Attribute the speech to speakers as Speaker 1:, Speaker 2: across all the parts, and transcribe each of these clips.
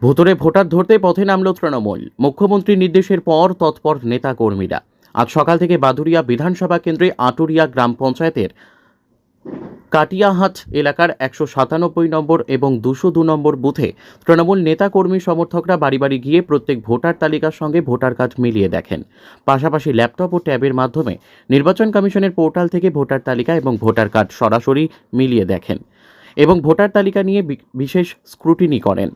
Speaker 1: ভুতুড়ে ভোটার ধরতে পথে নামল তৃণমূল। মুখ্যমন্ত্রীর নির্দেশের পর তৎপর নেতা কর্মীরা। আজ সকাল থেকে বাদুড়িয়া বিধানসভা কেন্দ্রে আটুরিয়া গ্রাম পঞ্চায়েতের কাটিয়াহাট এলাকার 197 নম্বর এবং 202 নম্বর বুথে তৃণমূল নেতা কর্মী সমর্থকরা বাড়ি বাড়ি গিয়ে প্রত্যেক ভোটার তালিকার সঙ্গে ভোটার কার্ড মিলিয়ে দেখেন। পাশাপাশি ল্যাপটপ ও ট্যাবের মাধ্যমে নির্বাচন কমিশনের পোর্টাল থেকে ভোটার তালিকা এবং ভোটার কার্ড সরাসরি মিলিয়ে দেখেন এবং ভোটার তালিকা নিয়ে বিশেষ স্ক্রুটিনি করেন।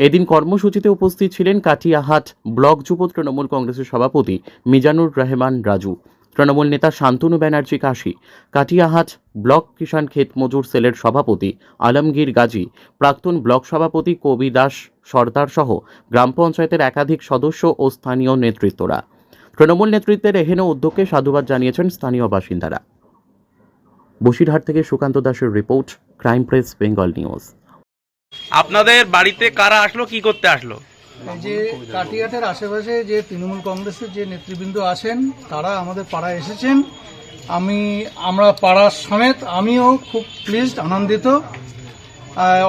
Speaker 1: এদিন কর্মসূচিতে উপস্থিত ছিলেন কাটিয়াহাট ব্লক যুব তৃণমূল কংগ্রেসের সভাপতি মিজানুর রহমান রাজু, তৃণমূল নেতা শান্তনু ব্যানার্জি কাশী, কাটিয়াহাট ব্লক কিষাণ ক্ষেত মজুর সেলের সভাপতি আলমগীর গাজী, প্রাক্তন ব্লক সভাপতি কবি দাস সর্দার সহ গ্রাম পঞ্চায়েতের একাধিক সদস্য ও স্থানীয় নেতৃত্বরা। তৃণমূল নেতৃত্বের এহেন উদ্যোগকে সাধুবাদ জানিয়েছেন স্থানীয় বাসিন্দারা। বসিরহাট থেকে সুকান্ত দাসের report, crime press Bengal news.
Speaker 2: আপনাদের বাড়িতে কারা আসলো, কি করতে আসলো?
Speaker 3: এই যে কাটিয়াটের আশেপাশে যে তৃণমূল কংগ্রেসের যে নেতৃবৃন্দ আছেন তারা আমাদের পাড়ায় এসেছেন। আমরা পাড়ার সমেত আমিও খুব প্লিজড, আনন্দিত,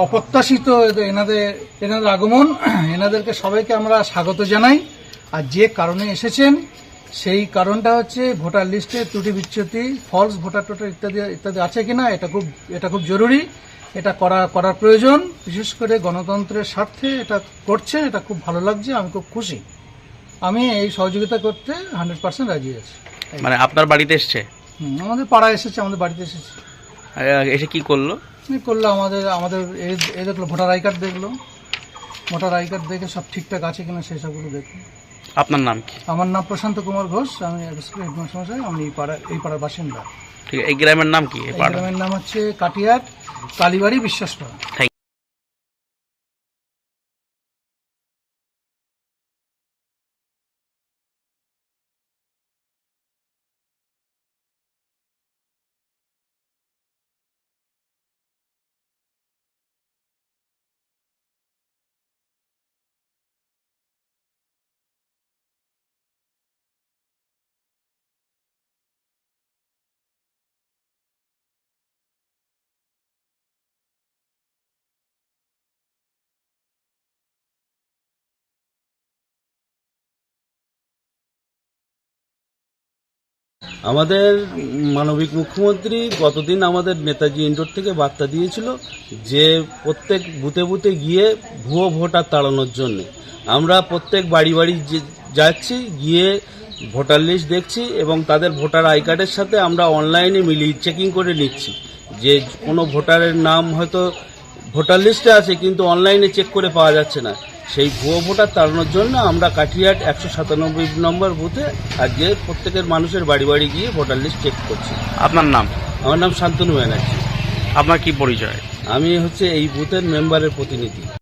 Speaker 3: অপ্রত্যাশিত এনাদের আগমন। এনাদেরকে সবাইকে আমরা স্বাগত জানাই। আর যে কারণে এসেছেন সেই কারণটা হচ্ছে ভোটার লিস্টে ত্রুটি বিচ্যুতি, ফলস ভোটার টোটার ইত্যাদি ইত্যাদি আছে কিনা, এটা খুব জরুরি, এটা করার প্রয়োজন। বিশেষ করে গণতন্ত্রের স্বার্থে এটা করছে, এটা খুব ভালো লাগছে, আমি খুব খুশি। আমি এই সহযোগিতা করতে 100% রাজি আছি।
Speaker 2: মানে আপনার বাড়িতে এসছে?
Speaker 3: আমাদের পাড়ায় এসেছে, আমাদের বাড়িতে এসেছে।
Speaker 2: এসে কি করলো?
Speaker 3: আমাদের এই দেখলো, ভোটার আই কার্ড দেখলো, ভোটার আই কার্ড দেখে সব ঠিকঠাক আছে কিনা সেই সবগুলো দেখলো।
Speaker 2: আপনার নাম কি?
Speaker 3: আমার নাম প্রশান্ত কুমার ঘোষ, আমি হেডমাস্টার, আমি এই পাড়ার বাসিন্দা।
Speaker 2: ঠিক, এই গ্রামের নাম কি?
Speaker 3: এই গ্রামের নাম হচ্ছে কাটিয়াট কালীবাড়ি বিশ্বাসপাড়া।
Speaker 4: আমাদের মানবিক মুখ্যমন্ত্রী গতদিন আমাদের নেতাজি ইন্ডোর থেকে বার্তা দিয়েছিল যে প্রত্যেক বুথে বুথে গিয়ে ভুয়ো ভোটার তাড়ানোর জন্যে আমরা প্রত্যেক বাড়ি বাড়ি যাচ্ছি, গিয়ে ভোটার লিস্ট দেখছি এবং তাদের ভোটার আই কার্ডের সাথে আমরা অনলাইনে মিলিয়ে চেকিং করে নিচ্ছি যে কোনো ভোটারের নাম হয়তো ভোটার লিস্টে আছে কিন্তু অনলাইনে চেক করে পাওয়া যাচ্ছে না। সেই ভুয়ো ভোটার তাড়ানোর জন্য আমরা কাঠিয়াট 197 নম্বর বুথে আজকে প্রত্যেকের মানুষের বাড়ি বাড়ি গিয়ে ভোটার লিস্ট চেক করছি।
Speaker 2: আপনার নাম?
Speaker 4: আমার নাম শান্তনু ব্যানার্জি।
Speaker 2: আপনার কি পরিচয়?
Speaker 4: আমি হচ্ছে এই বুথের মেম্বারের প্রতিনিধি।